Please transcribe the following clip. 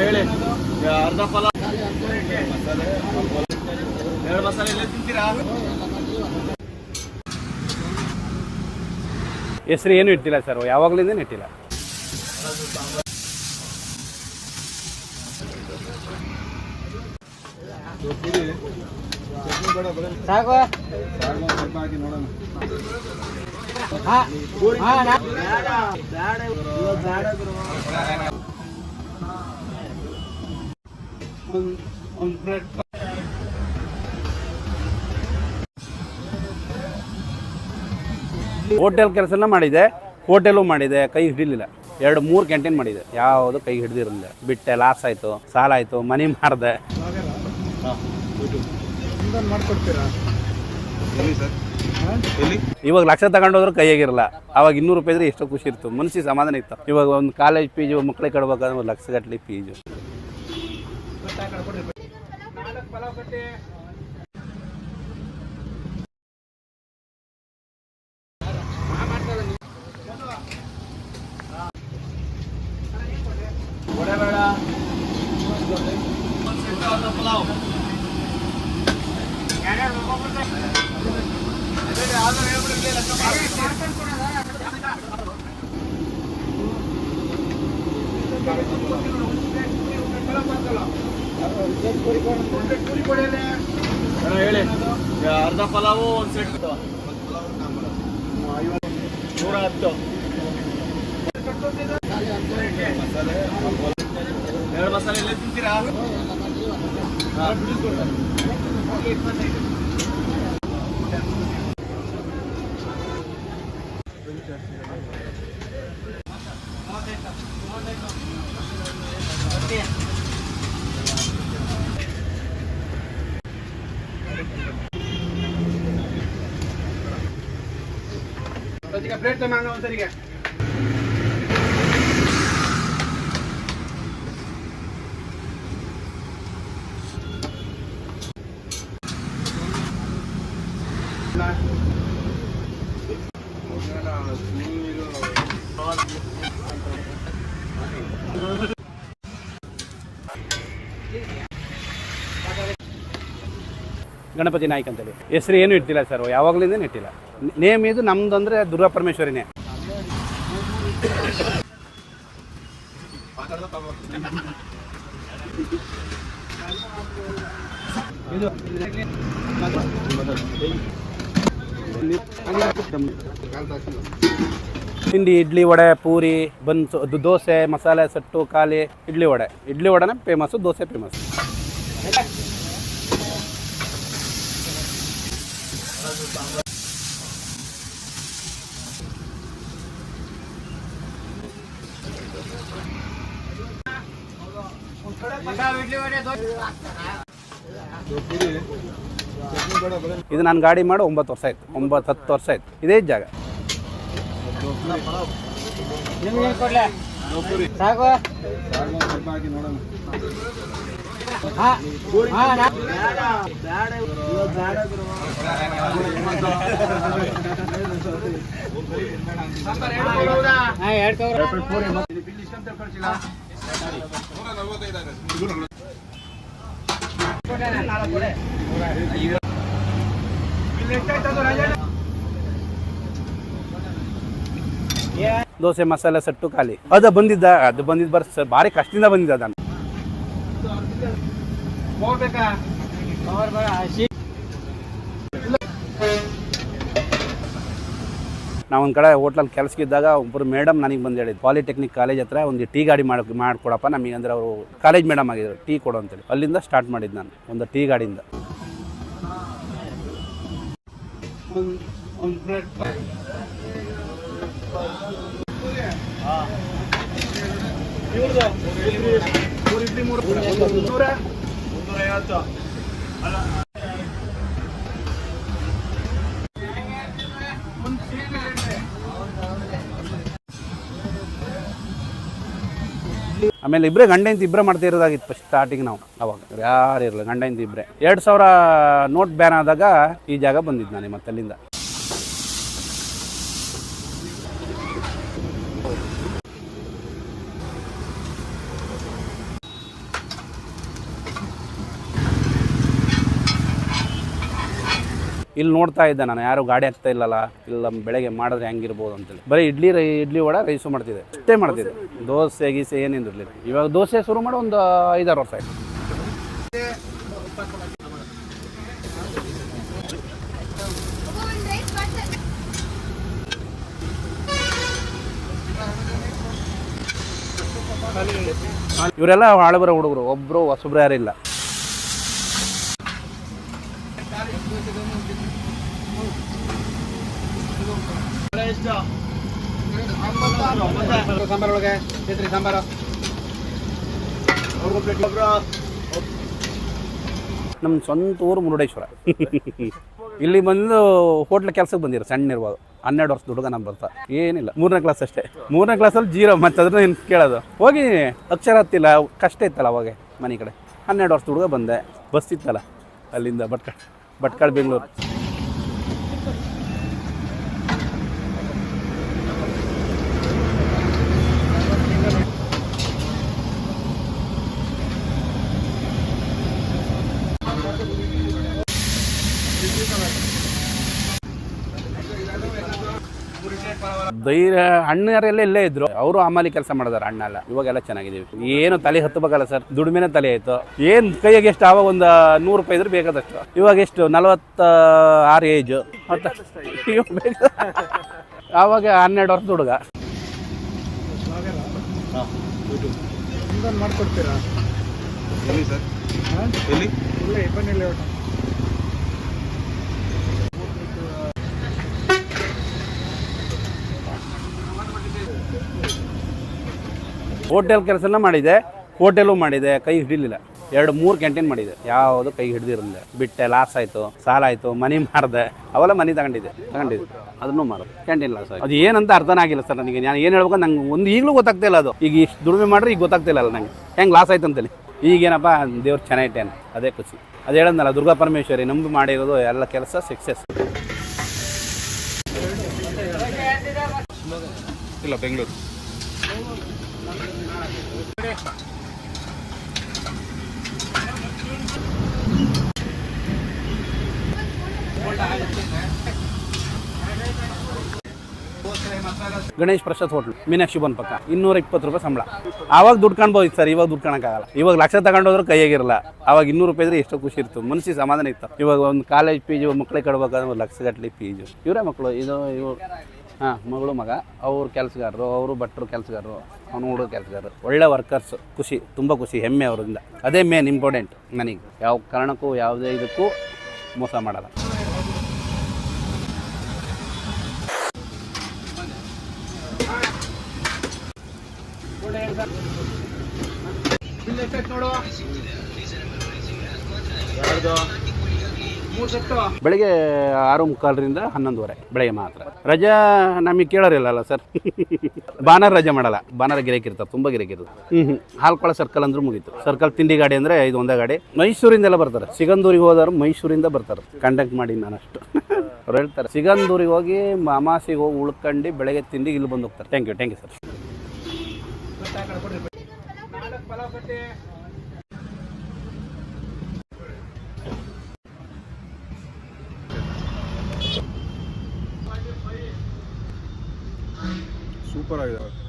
ಹೇಳಿ ಅರ್ಧ ಫಲ ಎರಡು ಮಸಾಲೆ ಎಲ್ಲ ತಿಂತೀರಾ? ಹೆಸರು ಏನು ಇಟ್ಟಿಲ್ಲ ಸರ್, ಯಾವಾಗಲಿಂದ ಇಟ್ಟಿಲ್ಲ. ಸಾಕು ಹೋಟೆಲ್ ಕೆಲಸನ ಮಾಡಿದೆ, ಹೋಟೆಲು ಮಾಡಿದೆ, ಕೈ ಹಿಡಿಲಿಲ್ಲ. 2-3 ಕ್ಯಾಂಟೀನ್ ಮಾಡಿದೆ, ಯಾವುದು ಕೈ ಹಿಡಿದಿರಲಿಲ್ಲ. ಬಿಟ್ಟೆ, ಲಾಸ್ ಆಯಿತು, ಸಾಲ ಆಯಿತು, ಮನೆ ಮಾರಿದೆ. ಇವಾಗ ಲಕ್ಷ ತಗೊಂಡೋದ್ರು ಕೈಯಾಗಿರಲ್ಲ. ಅವಾಗ 200 ರೂಪಾಯಿ ಇದ್ರೆ ಎಷ್ಟೋ ಖುಷಿ ಇತ್ತು, ಮನಸ್ಸಿಗೆ ಸಮಾಧಾನ ಇತ್ತು. ಇವಾಗ ಒಂದು ಕಾಲೇಜ್ ಫೀಜು ಮಕ್ಕಳಿಗೆ ಕೊಡ್ಬೇಕಾದ್ರೆ 1 ಲಕ್ಷ ಗಟ್ಟಲೆ ಫೀಜು. ಹೇಳಿ ಅರ್ಧ ಪಲಾವು ಒಂದು ಸೆಟ್ 110. ಎರಡು ಮಸಾಲೆ ಎಲ್ಲ ತಿಂತೀರಾ? ಪ್ಲೇಟ್ ತಗೊಂಡು ಒಂದ್ಸರಿಗೆ ಗಣಪತಿ ನಾಯ್ಕ ಅಂತೇಳಿ. ಹೆಸರು ಏನು ಇಟ್ಟಿಲ್ಲ ಸರ್, ಯಾವಾಗಲಿಂದ ಇಟ್ಟಿಲ್ಲ. ನೇಮ್ ಇದು ನಮ್ದು ಅಂದರೆ ದುರ್ಗಾ ಪರಮೇಶ್ವರಿನೇ. ತಿಂಡಿ ಇಡ್ಲಿ, ವಡೆ, ಪೂರಿ, ಬನ್ಸು, ದೋಸೆ, ಮಸಾಲೆ ಸಟ್ಟು, ಖಾಲಿ, ಇಡ್ಲಿ ವಡೆನೇ ಫೇಮಸ್ಸು, ದೋಸೆ ಫೇಮಸ್. ಇದು ನಾನು ಗಾಡಿ ಮಾಡಿ 9 ವರ್ಷ ಆಯ್ತು, 9-10 ವರ್ಷ ಆಯ್ತು ಇದೇ ಜಾಗ. ಸಾಕು ದೋಸೆ, ಮಸಾಲೆ ಸಟ್ಟು, ಖಾಲಿ. ಅದು ಬಂದಿದ್ದು ಸರ್, ಭಾರಿ ಕಷ್ಟದಿಂದ ಬಂದಿದ್ದ ಅದನ್ನು. ನಾವೊಂದು ಕಡೆ ಹೋಟ್ಲಲ್ಲಿ ಕೆಲಸಕ್ಕಿದ್ದಾಗ ಒಬ್ಬರು ಮೇಡಮ್ ನನಗೆ ಬಂದು ಹೇಳಿದ್ದು, ಪಾಲಿಟೆಕ್ನಿಕ್ ಕಾಲೇಜ್ ಹತ್ರ ಒಂದು ಟೀ ಗಾಡಿ ಮಾಡಿಕೊಡಪ್ಪ ನಮಗೆ. ಅಂದರೆ ಅವರು ಕಾಲೇಜ್ ಮೇಡಮ್ ಆಗಿದ್ರು, ಟೀ ಕೊಡು ಅಂತೇಳಿ. ಅಲ್ಲಿಂದ ಸ್ಟಾರ್ಟ್ ಮಾಡಿದ್ದು ನಾನು, ಒಂದು ಟೀ ಗಾಡಿಯಿಂದ. ಆಮೇಲೆ ಇಬ್ಬರೇ ಗಂಡ ಹೆಂಡತಿ ಇಬ್ಬರೇ ಮಾಡ್ತಾ ಇರೋದಾಗಿತ್ತು ಫಸ್ಟ್ ಸ್ಟಾರ್ಟಿಂಗ್. ನಾವು ಅವಾಗ ಯಾರು ಇರಲಿಲ್ಲ, ಗಂಡ ಹೆಂಡತಿ ಇಬ್ಬರೇ. 2000 ನೋಟ್ ಬ್ಯಾನ್ ಆದಾಗ ಈ ಜಾಗ ಬಂದಿದ್ದು ನಾನು ಮತ್ತೆ ಅಲ್ಲಿಂದ. ಇಲ್ಲಿ ನೋಡ್ತಾ ಇದ್ದೆ ನಾನು, ಯಾರು ಗಾಡಿ ಆಗ್ತಾ ಇಲ್ಲಲ್ಲ, ಇಲ್ಲ ಬೆಳಗ್ಗೆ ಮಾಡಿದ್ರೆ ಹೆಂಗಿರ್ಬೋದು ಅಂತೇಳಿ. ಬರೀ ಇಡ್ಲಿ ವಡೆ ರೈಸು ಮಾಡ್ತಿದ್ದೆ, ಅಷ್ಟೇ ಮಾಡ್ತಿದ್ದೆ. ದೋಸೆ ಗೀಸೆ ಏನಿರಲಿಲ್ಲ. ಇವಾಗ ದೋಸೆ ಶುರು ಮಾಡಿ ಒಂದು 5-6 ವರ್ಷ ಆಯ್ತು. ಇವರೆಲ್ಲ ಹಳಬರ ಹುಡುಗರು, ಒಬ್ಬರು ಹೊಸಬ್ರು ಯಾರಿಲ್ಲ. ಸಾಂಬಾರ್ ಒಳಗೆ ಐತ್ರಿ ಸಾಂಬಾರು. ನಮ್ಮ ಸ್ವಂತ ಊರು ಮುರುಡೇಶ್ವರ. ಇಲ್ಲಿ ಬಂದು ಹೋಟ್ಲ್ ಕೆಲಸಕ್ಕೆ ಬಂದಿರೋ ಸಣ್ಣ ಇರ್ಬೋದು. 12 ವರ್ಷದ ಹುಡುಗ ನಾನು ಬರ್ತಾ ಏನಿಲ್ಲ, 3ನೇ ಕ್ಲಾಸ್ ಅಷ್ಟೇ. 3ನೇ ಕ್ಲಾಸಲ್ಲಿ 0, ಮತ್ತೆ ಅದನ್ನ ಏನು ಕೇಳೋದು. ಹೋಗಿ ಅಕ್ಷರ ಹತ್ತಿಲ್ಲ, ಕಷ್ಟ ಇತ್ತಲ್ಲ ಅವಾಗ ಮನೆ ಕಡೆ. 12 ವರ್ಷದ ಹುಡುಗ ಬಂದೆ, ಬಸ್ ಇತ್ತಲ್ಲ ಅಲ್ಲಿಂದ ಭಟ್ಕಳ ಬೆಂಗಳೂರು. ಧೈರ್ಯ ಅಣ್ಣರೆಲ್ಲ ಇಲ್ಲೇ ಇದ್ರು, ಅವರು ಆಮಾಲಿ ಕೆಲಸ ಮಾಡಿದಾರೆ. ಅಣ್ಣ ಎಲ್ಲ ಇವಾಗೆಲ್ಲ ಚೆನ್ನಾಗಿದ್ದೀವಿ. ಏನು ತಲೆ ಹತ್ತಬೇಕಲ್ಲ ಸರ್, ದುಡಿಮೆನೇ ತಲೆ ಆಯ್ತು. ಏನು ಕೈಯಾಗ ಎಷ್ಟು ಆವಾಗ ಒಂದು 100 ರೂಪಾಯಿ ಇದ್ರೆ ಬೇಕಾದಷ್ಟು. ಇವಾಗ ಎಷ್ಟು 46 ಏಜು, ಆವಾಗ 12 ವರ್ಷದ ಹುಡುಗ. ಮಾಡ್ಕೊಡ್ತೀರಾ? ಎಲ್ಲಿ ಸರ್? ಎಲ್ಲಿ? ಬನ್ನಿಲ್ಲ. ಹೋಟೆಲ್ ಕೆಲಸನ ಮಾಡಿದೆ, ಹೋಟೆಲು ಮಾಡಿದೆ, ಕೈ ಹಿಡಿಲಿಲ್ಲ. 2-3 ಕ್ಯಾಂಟೀನ್ ಮಾಡಿದೆ, ಯಾವುದು ಕೈ ಹಿಡಿದಿರಲಿಲ್ಲ. ಬಿಟ್ಟೆ, ಲಾಸ್ ಆಯಿತು, ಸಾಲ ಆಯಿತು, ಮನೆ ಮಾರಿದೆ. ಅವೆಲ್ಲ ಮನೆ ತಗೊಂಡಿದ್ದೆ, ಅದನ್ನು ಮಾರೋದು. ಕ್ಯಾಂಟೀನ್ ಲಾಸ್ ಆಯಿತು. ಅದು ಏನಂತ ಅರ್ಥನೇ ಆಗಿಲ್ಲ ಸರ್ ನನಗೆ. ನಾನು ಏನು ಹೇಳ್ಬೇಕು ನಂಗೆ ಒಂದು ಈಗಲೂ ಗೊತ್ತಾಗ್ತಾ ಇಲ್ಲ. ಅದು ಈಗ ಇಷ್ಟು ದುಡಿಮೆ ಮಾಡ್ರೆ ಈಗ ಗೊತ್ತಾಗ್ತಿಲ್ಲ ಅಲ್ಲ ನಂಗೆ ಹೆಂಗೆ ಲಾಸ್ ಆಯ್ತು ಅಂತೇಳಿ. ಈಗೇನಪ್ಪ ದೇವ್ರು ಚೆನ್ನಾಗಿಟ್ಟೇನೆ, ಅದೇ ಖುಷಿ. ಅದು ಹೇಳದ್ನಲ್ಲ, ದುರ್ಗಾ ಪರಮೇಶ್ವರಿ ನಂಬಿ ಮಾಡಿರೋದು ಎಲ್ಲ ಕೆಲಸ ಸಕ್ಸಸ್. ಇಲ್ಲ, ಬೆಂಗಳೂರು. ಗಣೇಶ್ ಪ್ರಸಾದ್ ಹೋಟ್ಲು, ಮೀನಾಕ್ಷಿ ಬಂದ್ ಪಕ್ಕ. 220 ರೂಪಾಯಿ ಸಂಬಳ. ಆವಾಗ ದುಡ್ಡು ಕಾಣ್ಬೋದು ಸರ್, ಇವಾಗ ದುಡ್ಡು ಕಾಣಕ್ಕಾಗಲ್ಲ. ಇವಾಗ ಲಕ್ಷ ತಗೊಂಡೋದ್ರು ಕೈಯಾಗಿರಲ್ಲ. ಆವಾಗ 200 ರೂಪಾಯಿ ಇದ್ರೆ ಎಷ್ಟೋ ಖುಷಿ ಇತ್ತು, ಮನಸ್ಸಿಗೆ ಸಮಾಧಾನ ಇತ್ತು. ಇವಾಗ ಒಂದು ಕಾಲೇಜ್ ಫೀಜು ಮಕ್ಳಿಗೆ ಕೊಡ್ಬೇಕಾದ್ರೆ 1 ಲಕ್ಷ ಗಟ್ಟಲೆ ಫೀಜು. ಇವರೇ ಮಕ್ಕಳು, ಇವ್ರು ಮಗಳು ಮಗ, ಅವ್ರು ಕೆಲಸಗಾರರು, ಅವರು ಭಟ್ರು ಕೆಲಸಗಾರರು, ಅವನು ಹುಡುಗ ಕೆಲಸಗಾರರು. ಒಳ್ಳೆ ವರ್ಕರ್ಸ್. ಖುಷಿ, ತುಂಬ ಖುಷಿ, ಹೆಮ್ಮೆ ಅವರಿಂದ. ಅದೇ ಮೇನ್ ಇಂಪಾರ್ಟೆಂಟ್ ನನಗೆ. ಯಾವ ಕಾರಣಕ್ಕೂ ಯಾವುದೇ ಇದಕ್ಕೂ ಮೋಸ ಮಾಡಲ್ಲ. ನೋಡು, ಬೆಳಿಗ್ಗೆ 6:45ರಿಂದ 11:30 ಬೆಳಗ್ಗೆ ಮಾತ್ರ. ರಜಾ ನಮಗೆ ಕೇಳೋರಿಲ್ಲಲ್ಲ ಸರ್. ಭಾನುವಾರ ರಜೆ ಮಾಡಲ್ಲ. ಭಾನುವಾರ ಗಿರಾಕಿ ಇರ್ತಾರೆ, ತುಂಬ ಗಿರಾಕಿ ಇರ್ತದೆ. ಹಾಲ್ಕೊಳ ಸರ್ಕಲ್ ಅಂದ್ರೆ ಮುಗೀತು. ಸರ್ಕಲ್ ತಿಂಡಿ ಗಾಡಿ ಅಂದರೆ ಇದು ಒಂದೇ ಗಾಡಿ. ಮೈಸೂರಿಂದೆಲ್ಲ ಬರ್ತಾರೆ. ಸಿಗಂದೂರಿಗೆ ಹೋದವರು ಮೈಸೂರಿಂದ ಬರ್ತಾರೆ. ಕಾಂಟ್ಯಾಕ್ಟ್ ಮಾಡಿ ನಾನು ಅಷ್ಟು. ಅವ್ರು ಹೇಳ್ತಾರೆ ಸಿಗಂದೂರಿಗೆ ಹೋಗಿ ಅಮಾಸಿಗೆ ಹೋಗಿ ಉಳ್ಕೊಂಡು ಬೆಳಗ್ಗೆ ತಿಂಡಿ ಇಲ್ಲಿ ಬಂದು ಹೋಗ್ತಾರೆ. Thank you sir. ಸೂಪರ್ ಆಗಿದೆ.